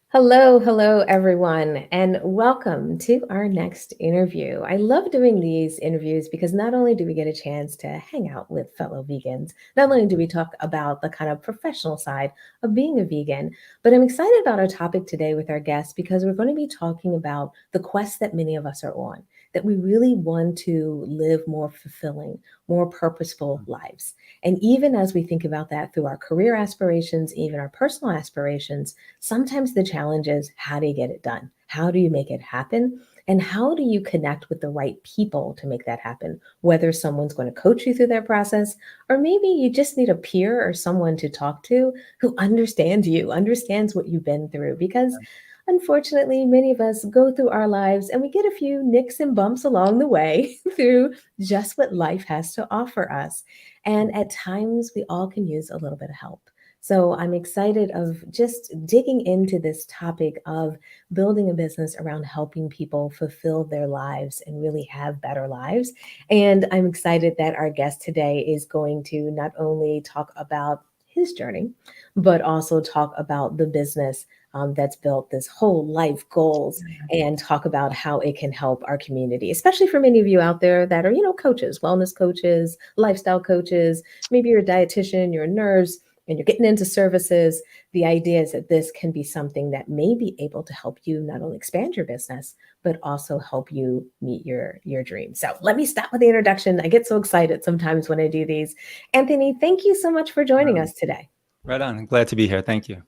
Hello, everyone, and welcome to our next interview. I love doing these interviews because not only do we get a chance to hang out with fellow vegans, not only do we talk about the kind of professional side of being a vegan, but I'm excited about our topic today with our guests because we're going to be talking about the quest that many of us are on, that we really want to live more fulfilling, more purposeful lives. And even as we think about that through our career aspirations, even our personal aspirations, sometimes the challenge is how do you get it done? How do you make it happen? And how do you connect with the right people to make that happen? Whether someone's going to coach you through that process, or maybe you just need a peer or someone to talk to who understands you, understands what you've been through. Because unfortunately, many of us go through our lives and we get a few nicks and bumps along the way through just what life has to offer us. And at times, we all can use a little bit of help. So I'm excited of just digging into this topic of building a business around helping people fulfill their lives and really have better lives. And I'm excited that our guest today is going to not only talk about his journey, but also talk about the business that's built this whole life goals and talk about how it can help our community, especially for many of you out there that are, coaches, wellness coaches, lifestyle coaches. Maybe you're a dietitian, you're a nurse, and you're getting into services. The idea is that this can be something that may be able to help you not only expand your business, but also help you meet your dreams. So let me stop with the introduction. I get so excited sometimes when I do these. Anthony, thank you so much for joining us today. Right on. I'm glad to be here. Thank you.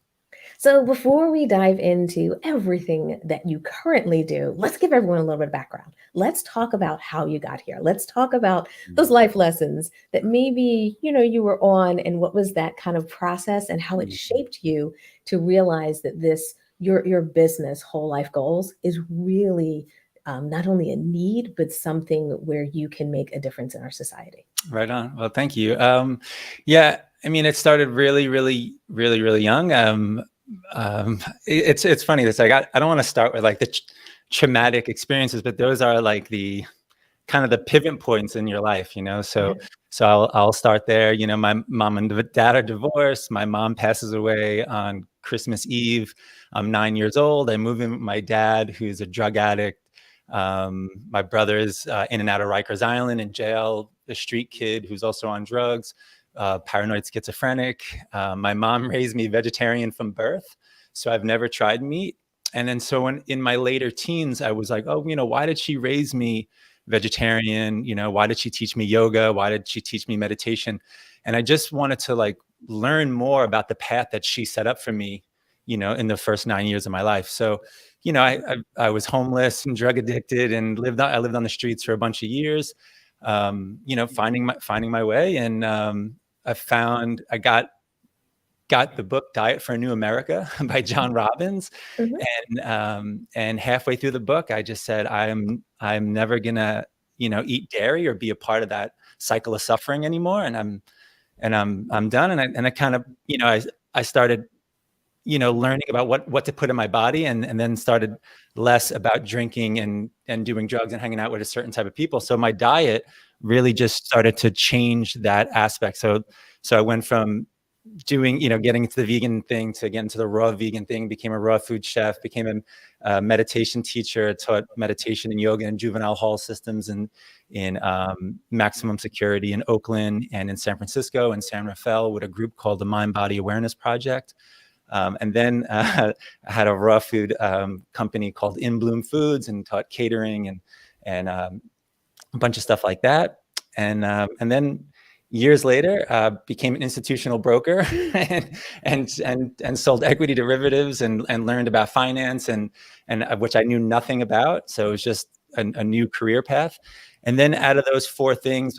So, before we dive into everything that you currently do, let's give everyone a little bit of background. Let's talk about how you got here. Let's talk about those life lessons that maybe, you were on and what was that kind of process and how it shaped you to realize that your business whole life goals is really not only a need, but something where you can make a difference in our society. Right on. Well, thank you. Yeah, I mean, it started really, really, really, really young. It's funny. It's like I don't want to start with like the traumatic experiences, but those are like the kind of the pivot points in your life, So I'll start there. My mom and dad are divorced. My mom passes away on Christmas Eve. I'm 9 years old. I move in with my dad, who's a drug addict. My brother is in and out of Rikers Island in jail, a street kid who's also on drugs, paranoid schizophrenic. My mom raised me vegetarian from birth, so I've never tried meat. And then so in my later teens, I was like, oh, why did she raise me vegetarian? Why did she teach me yoga? Why did she teach me meditation? And I just wanted to like learn more about the path that she set up for me, in the first 9 years of my life. So, I was homeless and drug addicted and I lived on the streets for a bunch of years, finding my way. And I got the book Diet for a New America by John Robbins. And halfway through the book, I just said, I'm never gonna, eat dairy or be a part of that cycle of suffering anymore. And I'm done. And I kind of, I started, learning about what to put in my body, and then started less about drinking and doing drugs and hanging out with a certain type of people. So my diet really just started to change that aspect. So I went from getting into the vegan thing to get into the raw vegan thing, became a raw food chef, became a meditation teacher, taught meditation and yoga in juvenile hall systems and in maximum security in Oakland and in San Francisco and San Rafael with a group called the Mind Body Awareness Project. And then I had a raw food company called In Bloom Foods and taught catering and a bunch of stuff like that. And then years later, became an institutional broker and sold equity derivatives and learned about finance and which I knew nothing about. So it was just a new career path. And then out of those four things,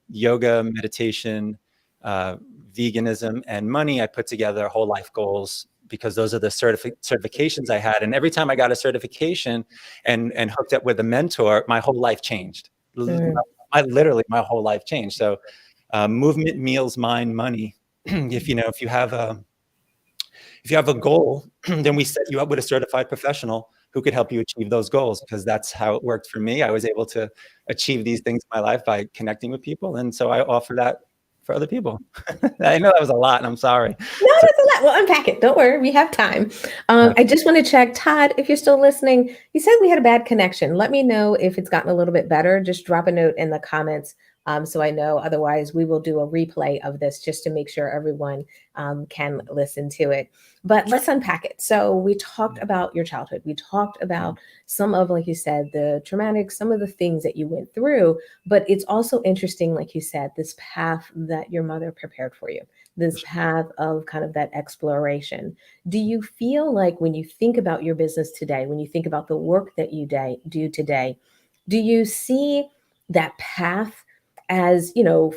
yoga, meditation, veganism, and money, I put together whole life goals because those are the certifications I had. And every time I got a certification and hooked up with a mentor, my whole life changed. Literally, my whole life changed. So movement, meals, mind, money. If you have a goal, then we set you up with a certified professional who could help you achieve those goals, because that's how it worked for me. I was able to achieve these things in my life by connecting with people. And so I offer that for other people. I know that was a lot, and I'm sorry. No, that's a lot. We'll unpack it. Don't worry, we have time. I just want to check, Todd, if you're still listening. You said we had a bad connection. Let me know if it's gotten a little bit better. Just drop a note in the comments so I know. Otherwise, we will do a replay of this just to make sure everyone can listen to it. But let's unpack it. So we talked about your childhood. We talked about some of, like you said, the traumatic, some of the things that you went through. But it's also interesting, like you said, this path that your mother prepared for you, this path of kind of that exploration. Do you feel like when you think about your business today, when you think about the work that you do today, do you see that path as,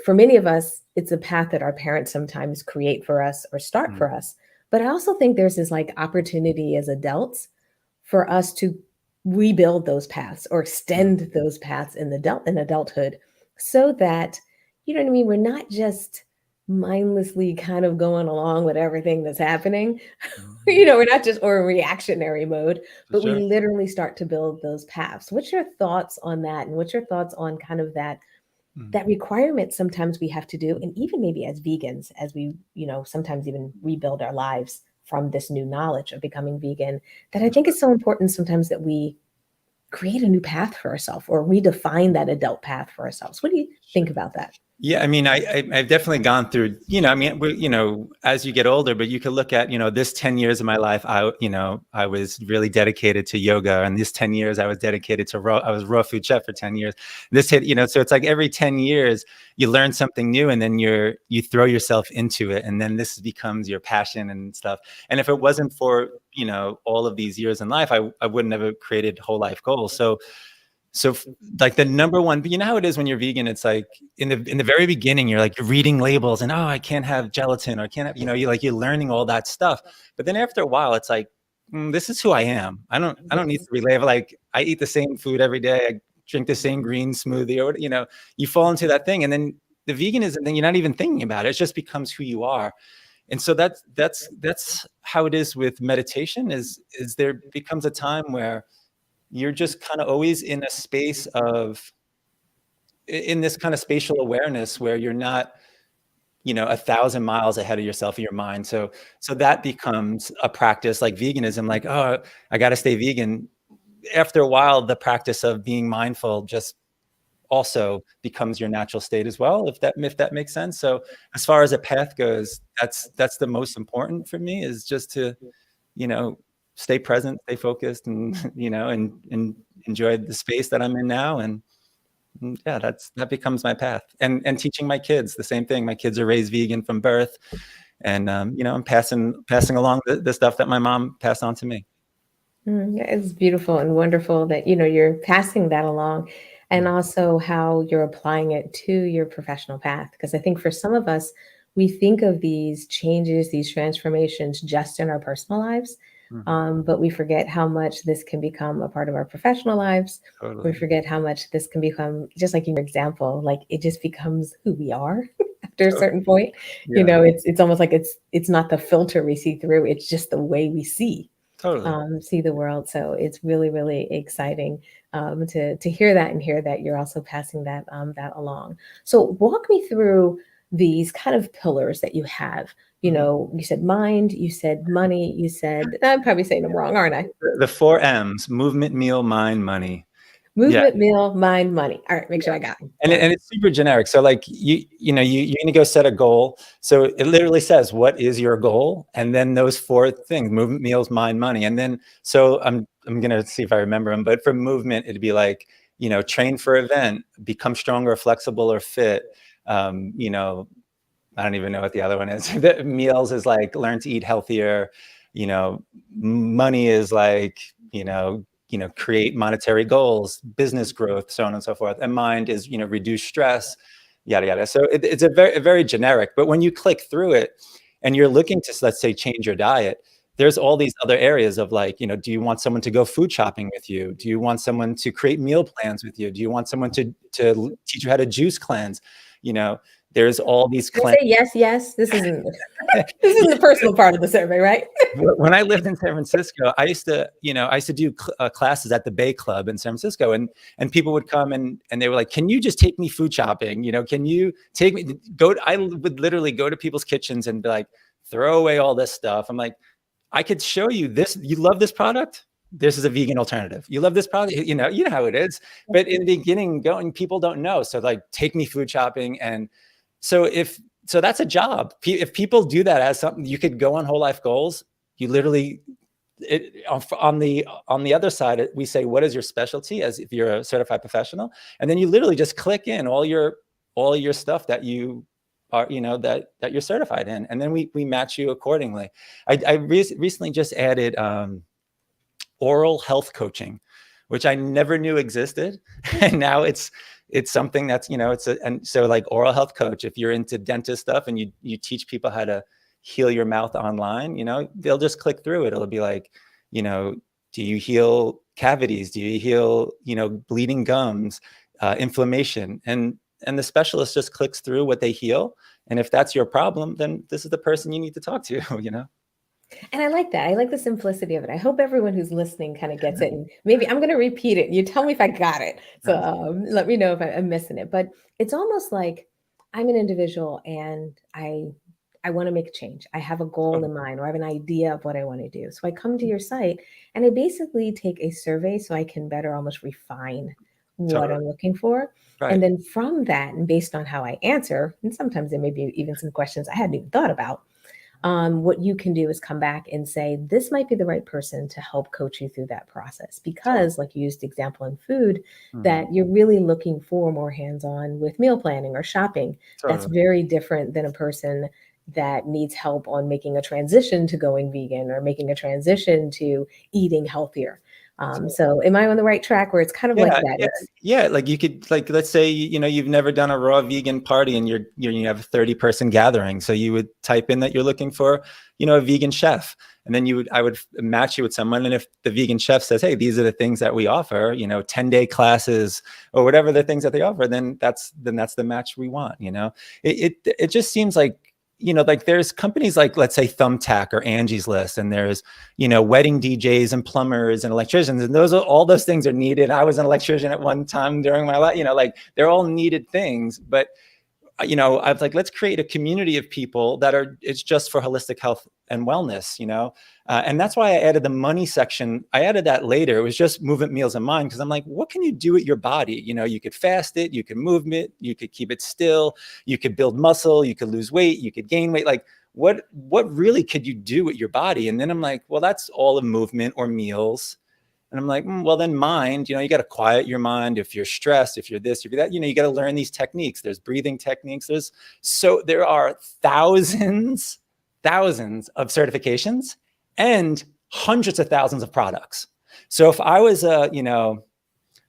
for many of us, it's a path that our parents sometimes create for us or start for us. But I also think there's this like opportunity as adults for us to rebuild those paths or extend those paths in adulthood so that, you know what I mean, we're not just mindlessly kind of going along with everything that's happening. We're not just or in reactionary mode, For but we sure. literally start to build those paths. What's your thoughts on that? And what's your thoughts on kind of that requirement sometimes we have to do, and even maybe as vegans, as we, sometimes even rebuild our lives from this new knowledge of becoming vegan, that I think is so important sometimes that we create a new path for ourselves or redefine that adult path for ourselves. What do you think about that? Yeah, I mean, I've definitely gone through, I mean, as you get older, but you could look at, this 10 years of my life, I was really dedicated to yoga. And this 10 years I was dedicated to I was raw food chef for 10 years. This hit, so it's like every 10 years you learn something new and then you throw yourself into it. And then this becomes your passion and stuff. And if it wasn't for, all of these years in life, I wouldn't have created whole life goals. So like the number one, but you know how it is when you're vegan, it's like in the very beginning, you're reading labels and, oh, I can't have gelatin or I can't have, you're learning all that stuff. But then after a while, it's like, this is who I am. I don't need to relabel. Like I eat the same food every day. I drink the same green smoothie or, you fall into that thing. And then the veganism thing, you're not even thinking about it. It just becomes who you are. And so that's how it is with meditation is there becomes a time where you're just kind of always in a space in this kind of spatial awareness where you're not, 1,000 miles ahead of yourself in your mind. So that becomes a practice like veganism, like, oh, I got to stay vegan. After a while, the practice of being mindful just also becomes your natural state as well, if that makes sense. So as far as a path goes, that's the most important for me is just to, stay present, stay focused, and and enjoy the space that I'm in now. And yeah, that becomes my path. And teaching my kids the same thing. My kids are raised vegan from birth, and I'm passing along the stuff that my mom passed on to me. Yeah, it's beautiful and wonderful that you're passing that along, and also how you're applying it to your professional path. Because I think for some of us, we think of these changes, these transformations just in our personal lives, but we forget how much this can become a part of our professional lives. We Totally. forget how much this can become, just like in your example, like it just becomes who we are after a certain point. Yeah. It's almost like it's not the filter we see through; it's just the way we Totally. see the world. So it's really, really exciting to hear that and hear that you're also passing that along. So walk me through these kind of pillars that you have. You said mind, you said money, you said I'm probably saying them wrong, aren't I? The 4 M's: movement, meal, mind, money. Yeah. Movement, meal, mind, money. All right, make sure I got it. And it's super generic. So like you need to go set a goal. So it literally says, what is your goal? And then those 4 things: movement, meals, mind, money. And then, so I'm going to see if I remember them, but for movement, it'd be like, train for event, become stronger, flexible, or fit. I don't even know what the other one is. The meals is like learn to eat healthier. Money is like, create monetary goals, business growth, so on and so forth. And mind is, reduce stress, yada, yada. So it's a very generic, but when you click through it and you're looking to, let's say, change your diet, there's all these other areas of like, do you want someone to go food shopping with you? Do you want someone to create meal plans with you? Do you want someone to teach you how to juice cleanse? there's all these Can I claims. say yes, yes? This isn't the personal part of the survey, right? When I lived in San Francisco, I used to do classes at the Bay Club in San Francisco, and people would come and they were like, "Can you just take me food shopping? Can you take me I would literally go to people's kitchens and be like, throw away all this stuff. I'm like, I could show you this. You love this product? This is a vegan alternative. You love this product? You know how it is. But in the beginning, people don't know. So like, take me food shopping. And so that's a job. If people do that as something, you could go on Whole Life Goals. You literally, on the other side, we say, what is your specialty as if you're a certified professional? And then you literally just click in all your stuff that you are, that you're certified in. And then we match you accordingly. I recently just added oral health coaching, which I never knew existed. And now it's something that's, and so like oral health coach, if you're into dentist stuff and you teach people how to heal your mouth online, they'll just click through it. It'll be like, do you heal cavities? Do you heal, bleeding gums, inflammation? And the specialist just clicks through what they heal. And if that's your problem, then this is the person you need to talk to, And I like that. I like the simplicity of it. I hope everyone who's listening kind of gets it. And maybe I'm going to repeat it. You tell me if I got it. So let me know if I'm missing it. But it's almost like I'm an individual and I want to make a change. I have a goal in mind, or I have an idea of what I want to do. So I come to your site and I basically take a survey so I can better almost refine what I'm looking for. Right. And then from that, and based on how I answer, and sometimes there may be even some questions I hadn't even thought about, what you can do is come back and say, this might be the right person to help coach you through that process. Because like you used example in food, that you're really looking for more hands-on with meal planning or shopping. That's very different than a person that needs help on making a transition to going vegan or making a transition to eating healthier. So am I on the right track where it's kind of like that? Yeah. Like you could, like, let's say, you've never done a raw vegan party and you have a 30-person gathering. So you would type in that you're looking for, a vegan chef. And then I would match you with someone. And if the vegan chef says, hey, these are the things that we offer, 10-day classes or whatever the things that they offer, then that's the match we want. It just seems like, like there's companies like, let's say Thumbtack or Angie's List, and there's, wedding DJs and plumbers and electricians, and all those things are needed. I was an electrician at one time during my life, like they're all needed things, but I was like, let's create a community of people it's just for holistic health and wellness, and that's why I added the money section. I added that later. It was just movement, meals, and mind. Cause I'm like, what can you do with your body? You could fast it, you can move it, you could keep it still, you could build muscle, you could lose weight, you could gain weight. Like what really could you do with your body? And then I'm like, well, that's all of movement or meals. And I'm like, well, then mind, you got to quiet your mind. If you're stressed, if you're this, if you're that, you got to learn these techniques. There's breathing techniques. There are thousands of certifications and hundreds of thousands of products. So if I was an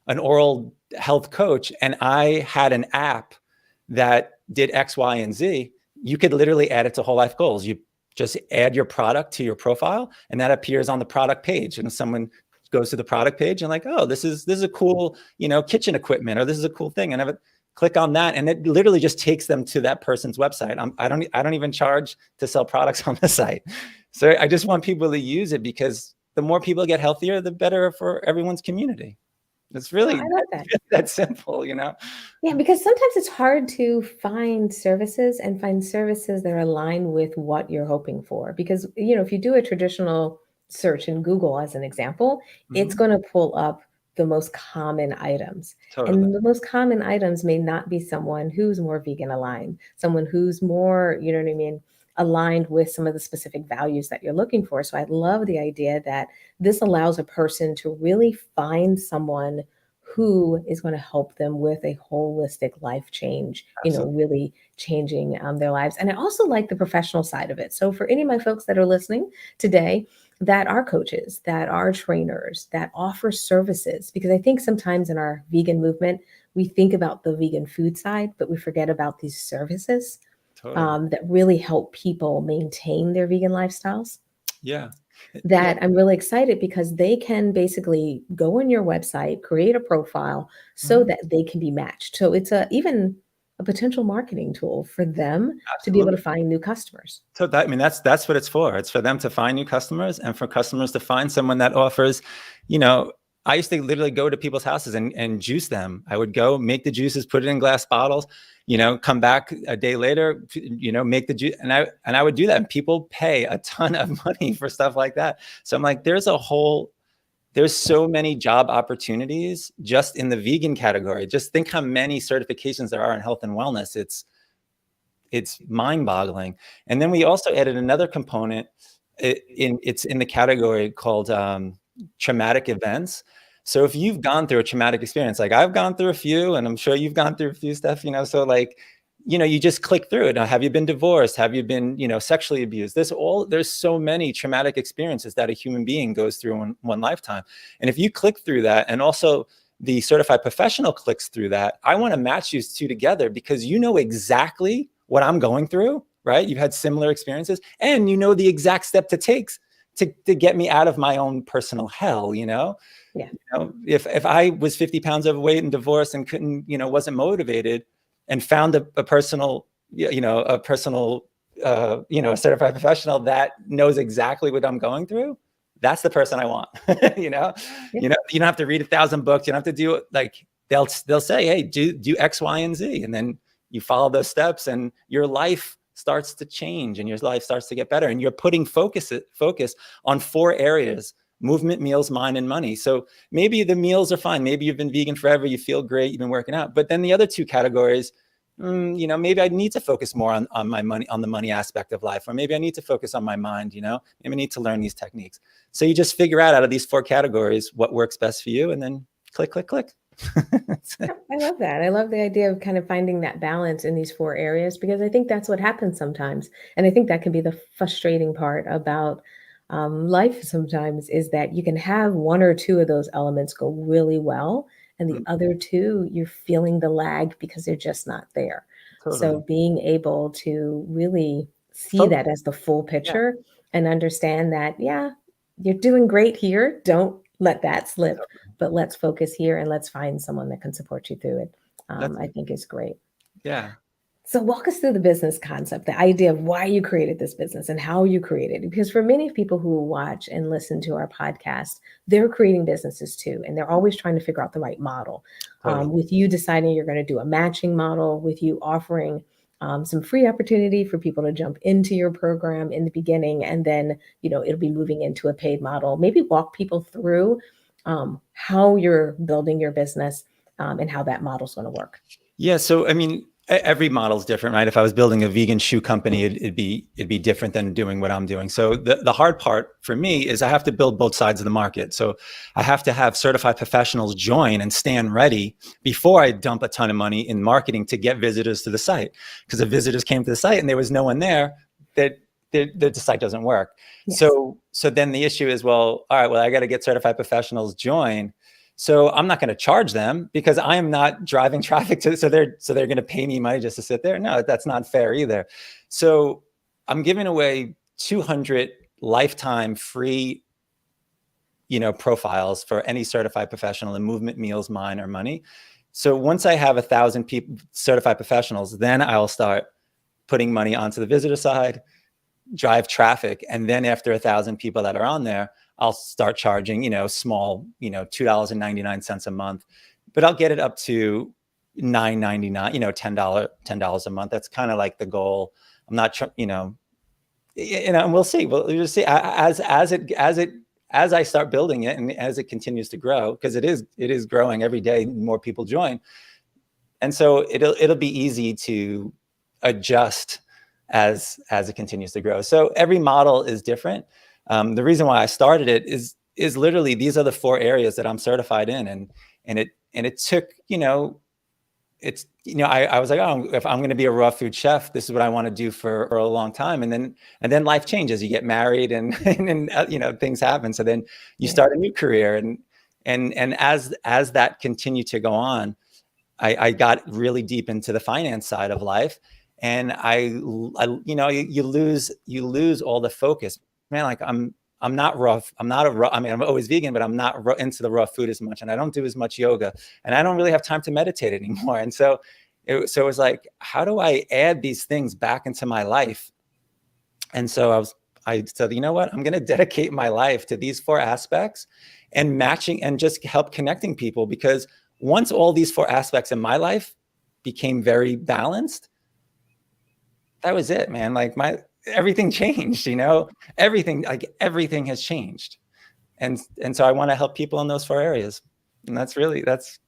oral health coach and I had an app that did X, Y, and Z, you could literally add it to Whole Life Goals. You just add your product to your profile and that appears on the product page. And someone goes to the product page and like, oh, this is a cool, kitchen equipment, or this is a cool thing. And I would click on that. And it literally just takes them to that person's website. I don't even charge to sell products on the site. So I just want people to use it because the more people get healthier, the better for everyone's community. It's really that simple, Yeah, because sometimes it's hard to find services that are aligned with what you're hoping for. Because, if you do a traditional search in Google, as an example, it's going to pull up the most common items. And the most common items may not be someone who's more vegan aligned, someone who's more, aligned with some of the specific values that you're looking for. So I love the idea that this allows a person to really find someone who is going to help them with a holistic life change, really changing their lives. And I also like the professional side of it. So for any of my folks that are listening today, that are coaches, that are trainers, that offer services, because I think sometimes in our vegan movement, we think about the vegan food side, but we forget about these services that really help people maintain their vegan lifestyles. I'm really excited because they can basically go on your website, create a profile so that they can be matched. So it's even a potential marketing tool for them to be able Absolutely. to find new customers. So that, I mean, that's what it's for. It's for them to find new customers and for customers to find someone that offers, you know, I used to literally go to people's houses and juice them. I would go make the juices, put it in glass bottles, you know, come back a day later, you know, make the juice. And I would do that. And people pay a ton of money for stuff like that. So I'm like, there's so many job opportunities just in the vegan category. Just think how many certifications there are in health and wellness. It's mind-boggling. And then we also added another component. It's in the category called traumatic events. So if you've gone through a traumatic experience, like I've gone through a few, and I'm sure you've gone through a few, Steph, you know, so like, you know, you just click through it. Now, have you been divorced? Have you been, you know, sexually abused? There's so many traumatic experiences that a human being goes through in one lifetime. And if you click through that, and also the certified professional clicks through that, I want to match you two together because you know exactly what I'm going through, right? You've had similar experiences and you know the exact step to take to get me out of my own personal hell, you know? Yeah. You know, if I was 50 pounds overweight and divorced and couldn't, you know, wasn't motivated and found a personal, you know, a certified professional that knows exactly what I'm going through, that's the person I want. you know, Yeah. you know, you don't have to read 1,000 books. You don't have to do it. Like they'll say, hey, do X, Y, and Z. And then you follow those steps and your life starts to change and your life starts to get better. And you're putting focus on 4 areas: movement, meals, mind, and money. So maybe the meals are fine. Maybe you've been vegan forever. You feel great. You've been working out. But then the other 2 categories, you know, maybe I need to focus more on my money, on the money aspect of life, or maybe I need to focus on my mind, you know, maybe I need to learn these techniques. So you just figure out of these 4 categories what works best for you and then click, click, click. Yeah, I love that. I love the idea of kind of finding that balance in these 4 areas because I think that's what happens sometimes. And I think that can be the frustrating part about life sometimes is that you can have 1 or 2 of those elements go really well, and the other 2, you're feeling the lag because they're just not there. So Totally. being able to really see that Focus. as the full Yeah. picture and understand that, yeah, you're doing great here. Don't let that slip, but let's focus here and let's find someone that can support you through it. That's I it. think is great. Yeah. So walk us through the business concept, the idea of why you created this business and how you created it. Because for many people who watch and listen to our podcast, they're creating businesses too, and they're always trying to figure out the right model. Totally. With you deciding you're going to do a matching model, with you offering some free opportunity for people to jump into your program in the beginning, and then it'll be moving into a paid model. Maybe walk people through how you're building your business and how that model's going to work. Yeah. So, I mean, every model is different, right? If I was building a vegan shoe company, it'd be different than doing what I'm doing. So the hard part for me is I have to build both sides of the market. So I have to have certified professionals join and stand ready before I dump a ton of money in marketing to get visitors to the site. Because if visitors came to the site and there was no one there, that the site doesn't work. Yes. So then the issue is, well, all right, well, I got to get certified professionals join. So I'm not going to charge them because I am not driving traffic to, so they're going to pay me money just to sit there. No, that's not fair either. So I'm giving away 200 lifetime free, profiles for any certified professional in movement, meals, mind, or money. So once I have 1,000 people, certified professionals, then I'll start putting money onto the visitor side, drive traffic. And then after 1,000 people that are on there, I'll start charging, small, $2.99 a month, but I'll get it up to $9.99, $10 a month. That's kind of like the goal. I'm not, and we'll see. We'll just see as I start building it and as it continues to grow, because it is growing every day. More people join, and so it'll be easy to adjust as it continues to grow. So every model is different. The reason why I started it is literally these are the 4 areas that I'm certified in, and it took I was like, oh, if I'm going to be a raw food chef, this is what I want to do for a long time, and then life changes. You get married, and things happen. So then you start a new career, and as that continued to go on, I got really deep into the finance side of life, and you lose all the focus. Man, like I'm not rough. I'm always vegan, but I'm not into the raw food as much. And I don't do as much yoga, and I don't really have time to meditate anymore. And so So it was like, how do I add these things back into my life? And so I said, you know what, I'm going to dedicate my life to these 4 aspects and matching and just help connecting people. Because once all these 4 aspects in my life became very balanced, that was it, man. Like everything changed, everything has changed. And so I want to help people in those 4 areas. And that's why,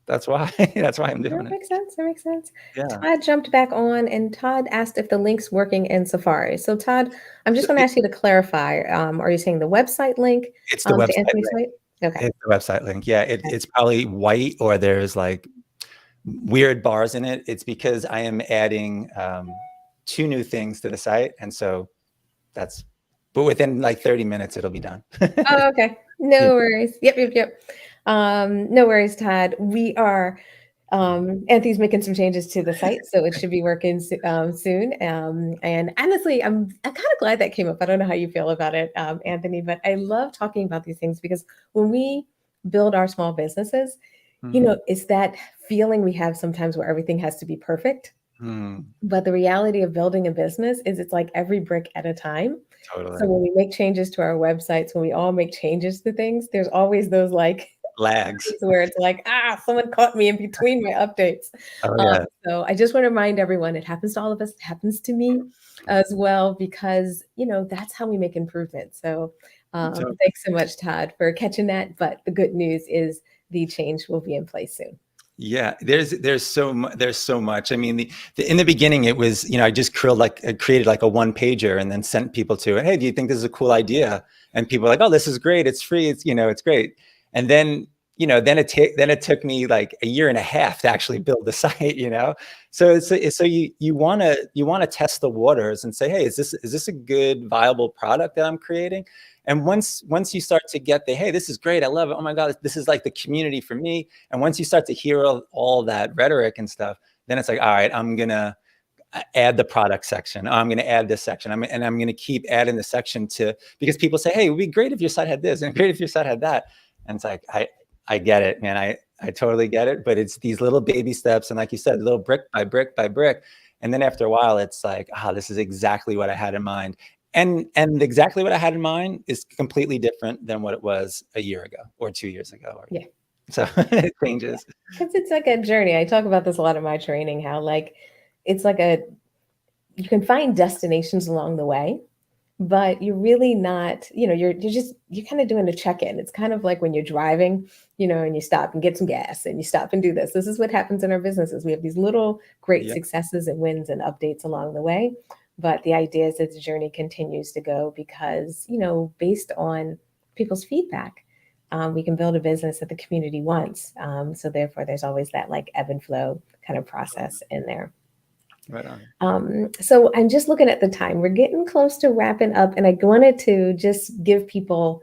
that's why I'm doing That it. makes sense. That makes sense. Yeah. Todd jumped back on, and Todd asked if the link's working in Safari. So, Todd, I'm just So going to ask you to clarify. Are you saying the website link it's the to website Anthony's link. site? Okay. It's the website link. Yeah. It's probably white, or there's like weird bars in it. It's because I am adding 2 new things to the site. And so but within like 30 minutes, it'll be done. Oh, okay. Yeah. No worries. Yep. No worries, Todd. We are Anthony's making some changes to the site, so it should be working soon. And honestly, I'm kind of glad that came up. I don't know how you feel about it, Anthony, but I love talking about these things because when we build our small businesses, Mhm. it's that feeling we have sometimes where everything has to be perfect. Mm, But the reality of building a business is it's like every brick at a time. So totally. when we make changes to our websites, when we all make changes to things, there's always those like Lags. where it's like, someone caught me in between my updates. Oh, Um, yeah. so I just want to remind everyone, it happens to all of us, it happens to me as well, because, that's how we make improvements. So So, thanks so much, Todd, for catching that. But the good news is the change will be in place soon. yeah, there's so much. I mean, in the beginning, it was, I just created like a 1-pager and then sent people to it. Hey, do you think this is a cool idea? And people are like, oh, this is great. It's free. It's great. And then, then it took me like a year and a half to actually build the site. So so you want to test the waters and say, hey, is this a good, viable product that I'm creating? And once you start to get hey, this is great, I love it, oh my God, this is like the community for me. And once you start to hear all that rhetoric and stuff, then it's like, all right, I'm gonna add the product section. I'm gonna add this section. I'm gonna keep adding the section because people say, hey, it would be great if your site had this and great if your site had that. And it's like, I get it, man. I totally get it. But it's these little baby steps, and like you said, little brick by brick by brick. And then after a while, it's like, this is exactly what I had in mind. And exactly what I had in mind is completely different than what it was a year ago or 2 years ago. Yeah. So it changes. Because it's like a journey. I talk about this a lot in my training, how like it's like you can find destinations along the way, but you're really not, you're kind of doing a check-in. It's kind of like when you're driving, and you stop and get some gas and you stop and do this. This is what happens in our businesses. We have these little great Yeah, successes and wins and updates along the way. But the idea is that the journey continues to go because, based on people's feedback, we can build a business that the community wants. So therefore, there's always that like ebb and flow kind of process in there. right on. So I'm just looking at the time. We're getting close to wrapping up, and I wanted to just give people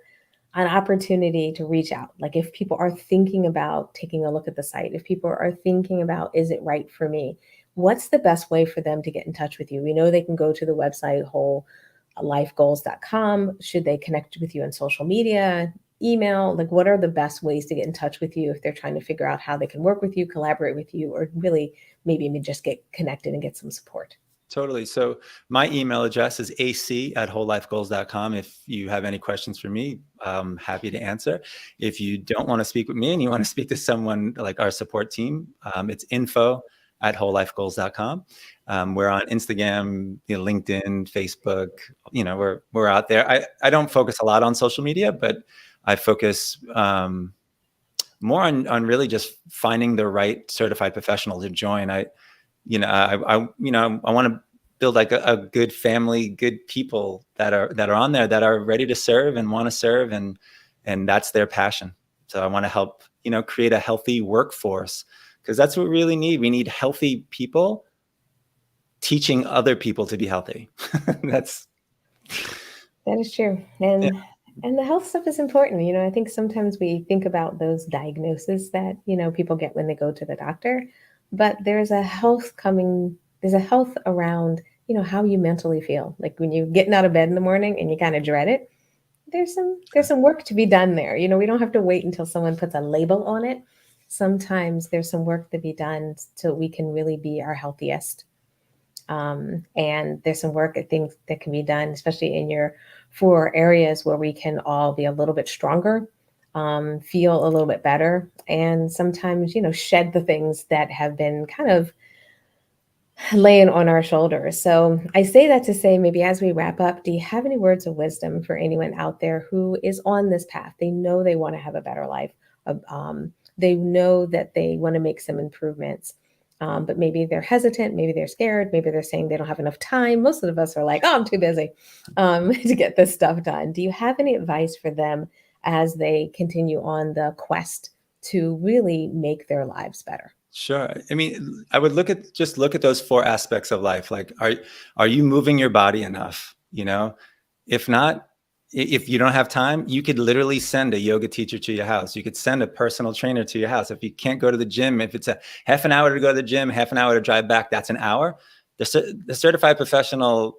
an opportunity to reach out. Like if people are thinking about taking a look at the site, if people are thinking about, is it right for me? What's the best way for them to get in touch with you? We know they can go to the website wholelifegoals.com. Should they connect with you on social media, email? Like what are the best ways to get in touch with you if they're trying to figure out how they can work with you, collaborate with you, or really maybe even just get connected and get some support? Totally. So my email address is ac@wholelifegoals.com. If you have any questions for me, I'm happy to answer. If you don't want to speak with me and you want to speak to someone like our support team, it's info@wholelifegoals.com. We're on Instagram, LinkedIn, Facebook. We're out there. I don't focus a lot on social media, but I focus more on really just finding the right certified professional to join. I want to build like a good family, good people that are on there that are ready to serve and want to serve, and that's their passion. So I want to help, create a healthy workforce, because that's what we really need. We need healthy people teaching other people to be healthy. That is true. Yeah. And the health stuff is important. I think sometimes we think about those diagnoses that, people get when they go to the doctor, but there's a health around, how you mentally feel. Like when you're getting out of bed in the morning and you kind of dread it, there's some work to be done there. We don't have to wait until someone puts a label on it. sometimes there's some work to be done so we can really be our healthiest. And there's some work, I think, that can be done, especially in your 4 areas where we can all be a little bit stronger, feel a little bit better, and sometimes, shed the things that have been kind of laying on our shoulders. So I say that to say, maybe as we wrap up, do you have any words of wisdom for anyone out there who is on this path? They know they want to have a better life. They know that they want to make some improvements. But maybe they're hesitant, maybe they're scared, maybe they're saying they don't have enough time. Most of us are like, oh, I'm too busy to get this stuff done. Do you have any advice for them as they continue on the quest to really make their lives better? Sure. I mean, I would look at those 4 aspects of life. Like, are you moving your body enough? If not, if you don't have time, you could literally send a yoga teacher to your house. You could send a personal trainer to your house. If you can't go to the gym, if it's a half an hour to go to the gym, half an hour to drive back, that's an hour. The certified professional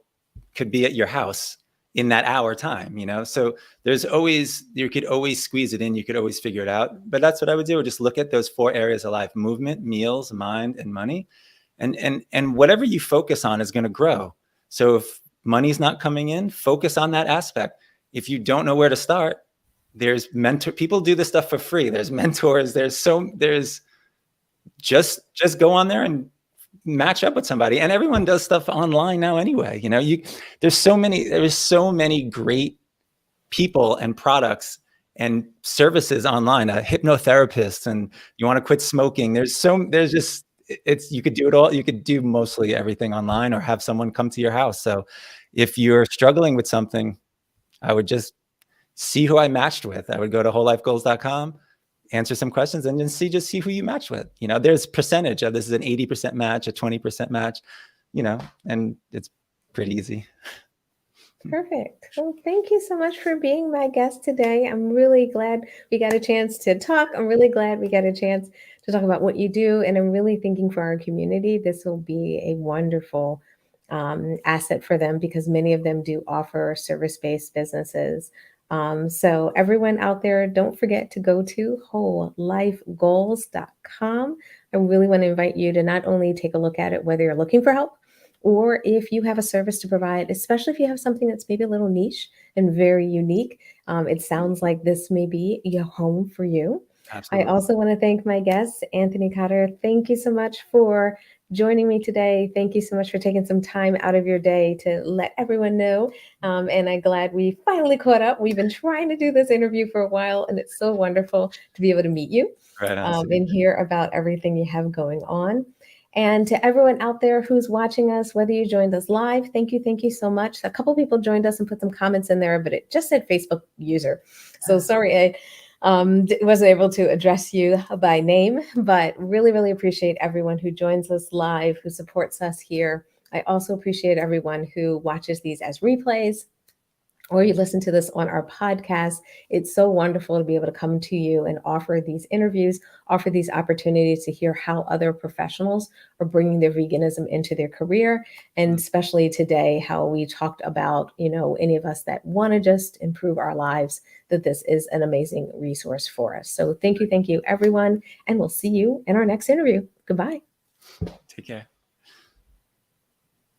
could be at your house in that hour time, so you could always squeeze it in, you could always figure it out. But that's what I would do. Just look at those 4 areas of life: movement, meals, mind, and money. And whatever you focus on is going to grow. So if money's not coming in, focus on that aspect. If you don't know where to start, there's people do this stuff for free. There's mentors. There's just go on there and match up with somebody. And everyone does stuff online now anyway. There's so many great people and products and services online. A hypnotherapist, and you want to quit smoking. You could do it all. You could do mostly everything online, or have someone come to your house. So if you're struggling with something, I would just see who I matched with. I would go to wholelifegoals.com, answer some questions, and then see who you match with. There's percentage of this is an 80% match, a 20% match, and it's pretty easy. Perfect. Well, thank you so much for being my guest today. I'm really glad we got a chance to talk. I'm really glad we got a chance to talk about what you do. And I'm really thinking for our community, this will be a wonderful asset for them, because many of them do offer service-based businesses. So everyone out there, don't forget to go to wholelifegoals.com. I really want to invite you to not only take a look at it, whether you're looking for help, or if you have a service to provide, especially if you have something that's maybe a little niche and very unique. It sounds like this may be a home for you. Absolutely. I also want to thank my guest, Anthony Cotter. Thank you so much for joining me today. Thank you so much for taking some time out of your day to let everyone know. And I'm glad we finally caught up. We've been trying to do this interview for a while, and it's so wonderful to be able to meet you and hear about everything you have going on. And to everyone out there who's watching us, whether you joined us live, thank you so much. A couple people joined us and put some comments in there, but it just said Facebook user. So sorry, I wasn't able to address you by name, but really, really appreciate everyone who joins us live, who supports us here. I also appreciate everyone who watches these as replays, or you listen to this on our podcast. It's so wonderful to be able to come to you and offer these interviews, offer these opportunities to hear how other professionals are bringing their veganism into their career. And especially today, how we talked about, any of us that want to just improve our lives, that this is an amazing resource for us. So thank you, everyone. And we'll see you in our next interview. Goodbye. Take care.